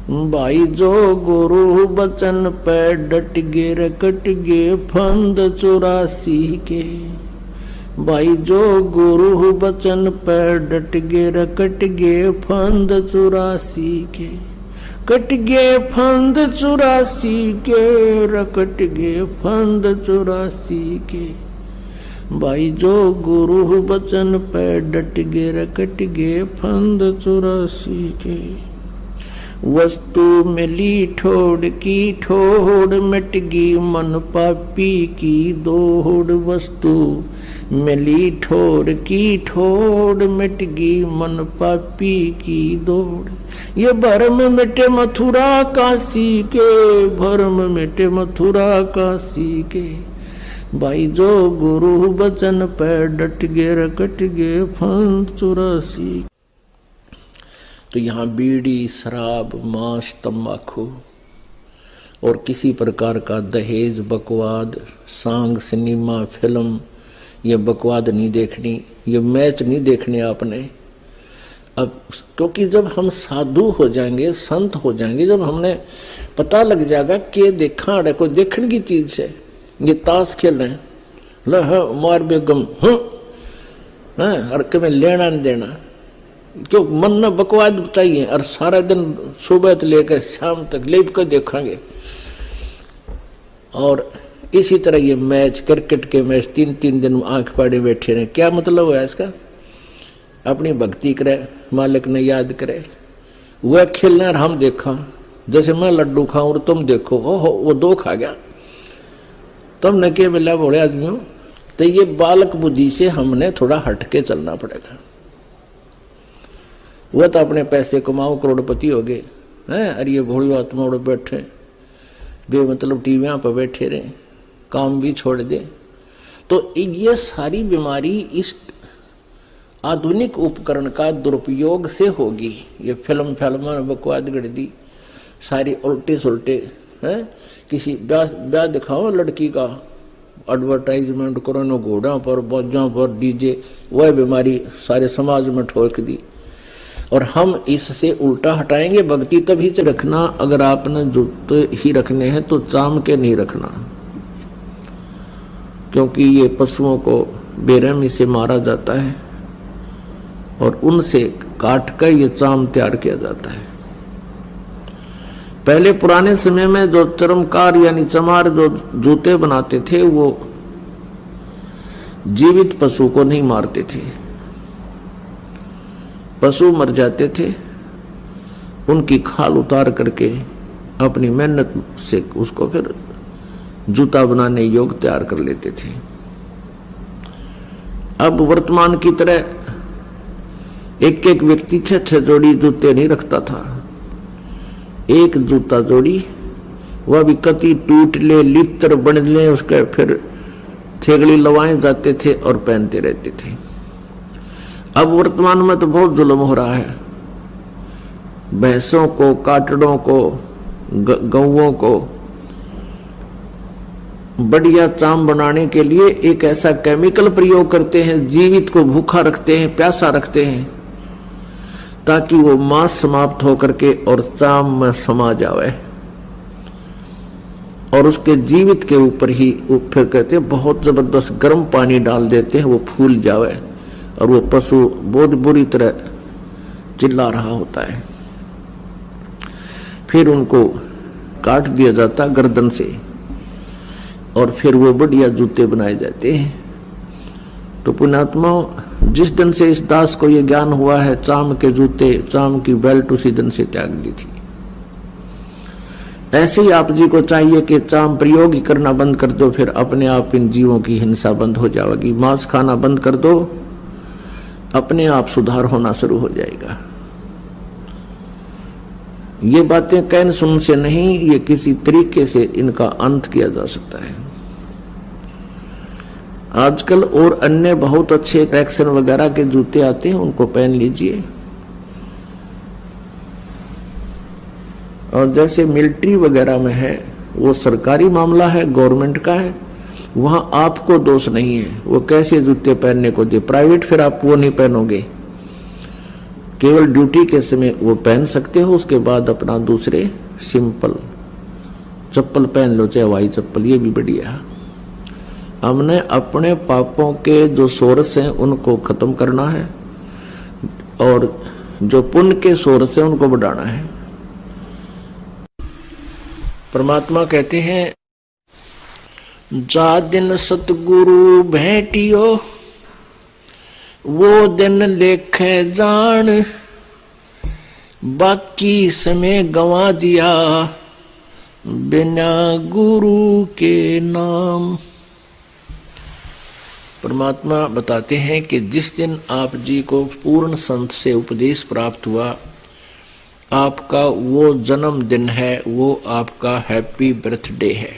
भाई जो गुरु बचन पे डट गे रकट गे फंद 84 के। भाई जो गुरु बचन पे डट गे रकट गे फंद 84 के। कट गे फंद 84 के, रकट गे फंद 84 के। भाई जो गुरु बचन पे डट गे रकट गे फंद 84 के। वस्तु मिली ठोड़ की ठोड़, मिट गई मन पापी की दौड़। वस्तु मिली ठोड़ की ठोड़, मिट गई मन पापी की दौड़। ये भरम मिटे मथुरा काशी के, भरम मिटे मथुरा काशी के। भाई जो गुरु बचन पे डट गे रकट गे फंद 84। तो यहाँ बीड़ी, शराब, मांस, तंबाकू और किसी प्रकार का दहेज, बकवाद, सांग, सिनेमा, फिल्म, ये बकवाद नहीं देखनी, ये मैच नहीं देखने आपने। अब क्योंकि जब हम साधु हो जाएंगे, संत हो जाएंगे, जब हमने पता लग जाएगा कि देखा अड़े कोई देखने की चीज है, ये ताश खेल रहे हैं, मार बेगम हर में लेना नहीं देना, क्यों मन में बकवाद चाहिए और सारा दिन सुबह से लेकर शाम तक लेप कर देखेंगे। और इसी तरह ये मैच, क्रिकेट के मैच 3-3 दिन आंख पाड़े बैठे रहे, क्या मतलब है इसका? अपनी भक्ति करे, मालिक ने याद करे, वह खेलना और हम देखा। जैसे मैं लड्डू खाऊं और तुम देखो, ओहो वो 2 खा गया, तुम न के मिला बड़े आदमियों। तो ये बालक बुद्धि से हमने थोड़ा हटके चलना पड़ेगा। वह तो अपने पैसे कमाओ, करोड़पति हो गए हैं, अरे ये भोली आत्मा उड़ बैठे बेमतलब टीवियां पर बैठे रहे, काम भी छोड़ दे। तो ये सारी बीमारी इस आधुनिक उपकरण का दुरुपयोग से होगी। ये फिल्म बकवाद गढ़ दी सारी उल्टे सुलटे हैं। किसी ब्याह दिखाओ लड़की का एडवर्टाइजमेंट करो, न घोड़ा पर, बोझों पर, डीजे, वह बीमारी सारे समाज में ठोक दी। और हम इससे उल्टा हटाएंगे। भक्ति तभी से रखना, अगर आपने जूते ही रखने हैं तो चाम के नहीं रखना, क्योंकि ये पशुओं को बेरहमी से मारा जाता है और उनसे काट कर ये चाम तैयार किया जाता है। पहले पुराने समय में जो चर्मकार यानी चमार जो जूते बनाते थे, वो जीवित पशु को नहीं मारते थे। पशु मर जाते थे, उनकी खाल उतार करके अपनी मेहनत से उसको फिर जूता बनाने योग्य तैयार कर लेते थे। अब वर्तमान की तरह एक एक व्यक्ति 6-6 जोड़ी जूते नहीं रखता था। एक जूता जोड़ी, वह भी कति टूट ले, लित्र बन ले, उसके फिर थेगड़ी लवाए जाते थे और पहनते रहते थे। अब वर्तमान में तो बहुत जुल्म हो रहा है। भैंसों को, काटड़ों को, गौओं को बढ़िया चाम बनाने के लिए एक ऐसा केमिकल प्रयोग करते हैं, जीवित को भूखा रखते हैं, प्यासा रखते हैं, ताकि वो मांस समाप्त होकर के और चाम में समा जावे। और उसके जीवित के ऊपर ही वो फिर कहते हैं बहुत जबरदस्त गर्म पानी डाल देते हैं, वो फूल जावे और वो पशु बहुत बुरी तरह चिल्ला रहा होता है। फिर उनको काट दिया जाता गर्दन से और फिर वो बढ़िया जूते बनाए जाते हैं। तो पुण्यात्मा, जिस दिन से इस दास को ये ज्ञान हुआ है चाम के जूते, चाम की बेल्ट उसी दिन से त्याग दी थी। ऐसे ही आप जी को चाहिए कि चाम प्रयोग ही करना बंद कर दो, फिर अपने आप इन जीवों की हिंसा बंद हो जाएगी। मांस खाना बंद कर दो, अपने आप सुधार होना शुरू हो जाएगा। ये बातें कहन सुन से नहीं, ये किसी तरीके से इनका अंत किया जा सकता है। आजकल और अन्य बहुत अच्छे ट्रैक्शन वगैरह के जूते आते हैं, उनको पहन लीजिए। और जैसे मिलिट्री वगैरह में है, वो सरकारी मामला है, गवर्नमेंट का है, वहां आपको दोष नहीं है वो कैसे जूते पहनने को दे। प्राइवेट फिर आप वो नहीं पहनोगे, केवल ड्यूटी के समय वो पहन सकते हो, उसके बाद अपना दूसरे सिंपल चप्पल पहन लो, चाहे हवाई चप्पल, ये भी बढ़िया है। हमने अपने पापों के जो सोर्स हैं उनको खत्म करना है और जो पुण्य के सोर्स हैं उनको बढ़ाना है। परमात्मा कहते हैं, जा दिन सतगुरु भेटियो वो दिन लेखे जान, बाकी समय गंवा दिया बिना गुरु के नाम। परमात्मा बताते हैं कि जिस दिन आप जी को पूर्ण संत से उपदेश प्राप्त हुआ, आपका वो जन्मदिन है, वो आपका हैप्पी बर्थडे है।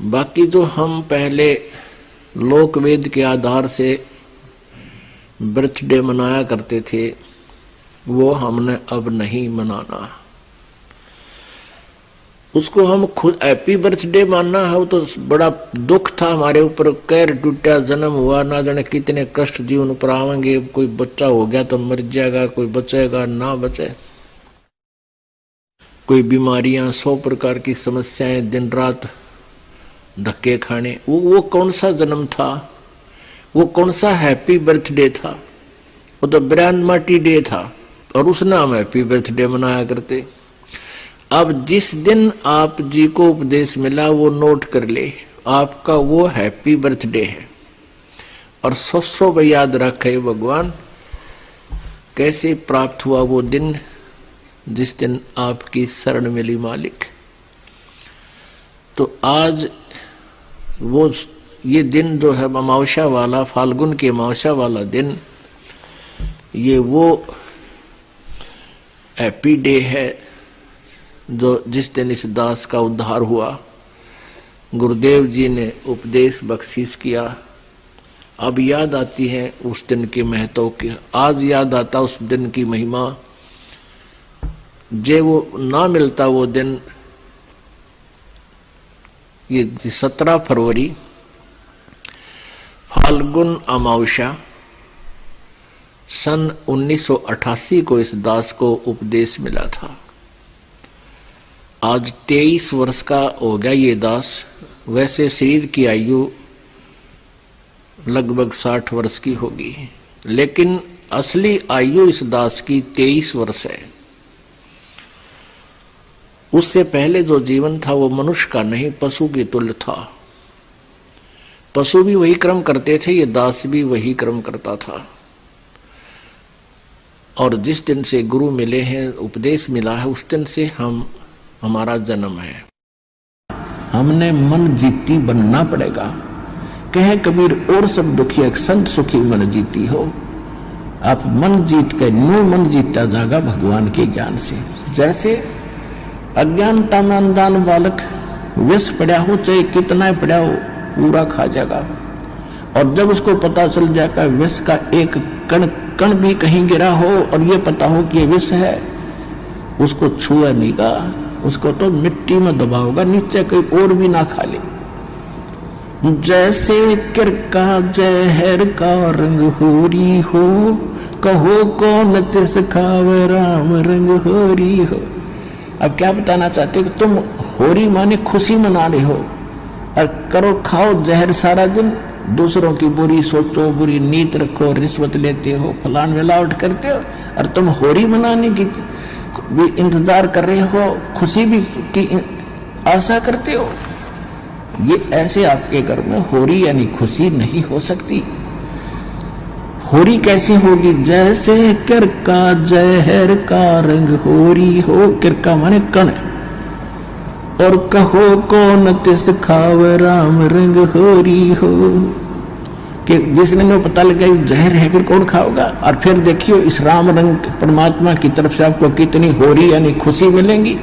बाकी जो हम पहले लोक वेद के आधार से बर्थडे मनाया करते थे, वो हमने अब नहीं मनाना। उसको हम खुद हैप्पी बर्थडे मानना है, वो तो बड़ा दुख था हमारे ऊपर, कैर टूटा, जन्म हुआ, ना जाने कितने कष्ट जीवन पर आवेंगे, कोई बच्चा हो गया तो मर जाएगा, कोई बचेगा ना बचे, कोई बीमारियां, 100 प्रकार की समस्याएं, दिन रात धक्के खाने। वो कौन सा जन्म था, वो कौन सा हैप्पी बर्थडे था, वो तो ब्रांड मार्टी डे था और उस नाम हैप्पी बर्थडे मनाया करते। अब जिस दिन आप जी को उपदेश मिला वो नोट कर ले, आपका वो हैप्पी बर्थडे है। और 100 याद रखे भगवान कैसे प्राप्त हुआ वो दिन, जिस दिन आपकी शरण मिली मालिक। तो आज वो ये दिन जो है अमावस्या वाला, फाल्गुन की अमावस्या वाला दिन, ये वो हैप्पी डे है जो जिस दिन इस दास का उद्धार हुआ। गुरुदेव जी ने उपदेश बख्शीश किया। अब याद आती है उस दिन के महत्व की, आज याद आता उस दिन की महिमा। जे वो ना मिलता वो दिन, ये 17 फरवरी फाल्गुन अमावस्या सन 1988 को इस दास को उपदेश मिला था। आज 23 वर्ष का हो गया ये दास। वैसे शरीर की आयु लगभग 60 वर्ष की होगी, लेकिन असली आयु इस दास की 23 वर्ष है। उससे पहले जो जीवन था वो मनुष्य का नहीं, पशु की तुल्य था। पशु भी वही कर्म करते थे, ये दास भी वही कर्म करता था। और जिस दिन से गुरु मिले हैं, उपदेश मिला है, उस दिन से हमारा जन्म है। हमने मन जीती बनना पड़ेगा। कहे कबीर और सब दुखी संत सुखी मन जीती हो। आप मन जीत के न्यू मन जीता जाएगा भगवान के ज्ञान से। जैसे अज्ञानता में अनजान बालक विष पड़ा हो, चाहे कितना पड़ा हो, पूरा खा जाएगा। और जब उसको पता चल जाएगा विष का एक कण कण भी कहीं गिरा हो और ये पता हो कि ये विष है, उसको छुआ नहीं का, उसको तो मिट्टी में दबाओगा, नीचे कोई और भी ना खा ले। जैसे किरका जहर का रंग होरी हो, कहो कौन तिस खावे राम रंग होरी हो। अब क्या बताना चाहते हो कि तुम होरी माने खुशी मना रहे हो और करो खाओ जहर सारा दिन, दूसरों की बुरी सोचो, बुरी नीत रखो, रिश्वत लेते हो, फलान मिलावट करते हो, और तुम होरी मनाने की भी इंतजार कर रहे हो, खुशी भी की आशा करते हो। ये ऐसे आपके घर में होरी यानी खुशी नहीं हो सकती। होरी कैसे होगी? जैसे किरका जहर का रंग होरी हो, किरका माने कण, और कहो कौन तिस खाव राम रंग होरी हो, कि जिसने वो पता लगा जहर है फिर कौन खाओगा। और फिर देखियो इस राम रंग परमात्मा की तरफ से आपको कितनी होरी यानी खुशी मिलेंगी।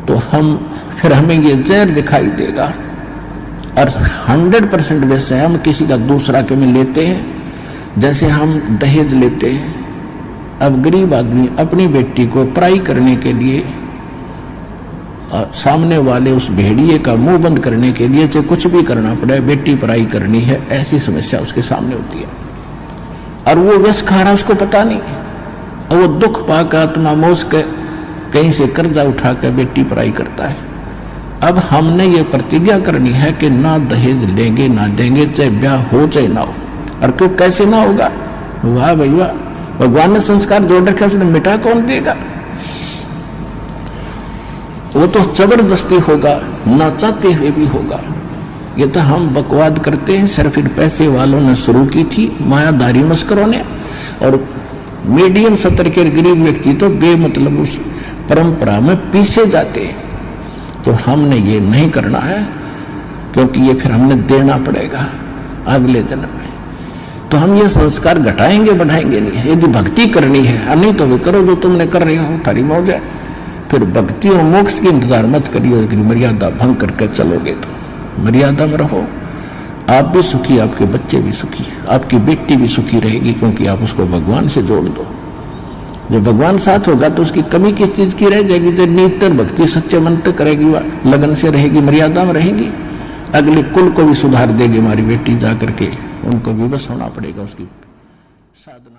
तो फिर हमें ये जहर दिखाई देगा। और 100% वैसे हम किसी का दूसरा के में लेते हैं, जैसे हम दहेज लेते हैं। अब गरीब आदमी अपनी बेटी को पराई करने के लिए, सामने वाले उस भेड़िए का मुंह बंद करने के लिए चाहे कुछ भी करना पड़े, बेटी पराई करनी है, ऐसी समस्या उसके सामने होती है। और वो विष खा रहा उसको पता नहीं, और वो दुख पाकर आत्मा मोस के कहीं से कर्जा उठा कर बेटी पराई करता है। अब हमने ये प्रतिज्ञा करनी है कि ना दहेज लेंगे ना देंगे, चाहे ब्याह हो चाहे ना हो। और क्यों कैसे ना होगा? वाह भाई वाह, भगवान ने संस्कार जोड़ रखा, उसने मिटा कौन देगा? वो तो जबरदस्ती होगा, ना चाहते हुए भी होगा। ये तो हम बकवाद करते हैं, सिर्फ इन पैसे वालों ने शुरू की थी, मायादारी मस्करों ने। और मीडियम स्तर के गरीब व्यक्ति तो बेमतलब उस परंपरा में पीछे जाते हैं। तो हमने ये नहीं करना है, क्योंकि ये फिर हमने देना पड़ेगा अगले जन्म में। तो हम ये संस्कार घटाएंगे बढ़ाएंगे नहीं। यदि भक्ति करनी है, नहीं तो वे करो जो तुमने कर रहे हो, थारी मौज है। फिर भक्ति और मोक्ष के इंतजार मत करियो कि मर्यादा भंग करके चलोगे। तो मर्यादा में रहो, आप भी सुखी, आपके बच्चे भी सुखी, आपकी बेटी भी सुखी रहेगी, क्योंकि आप उसको भगवान से जोड़ दो। जब भगवान साथ होगा तो उसकी कमी किस चीज की रह जाएगी? जब निरंतर भक्ति सच्चे मन तक करेगी, वह लगन से रहेगी, मर्यादा में रहेगी, अगले कुल को भी सुधार देगी हमारी बेटी। जा करके उनको भी बस होना पड़ेगा उसकी साधना।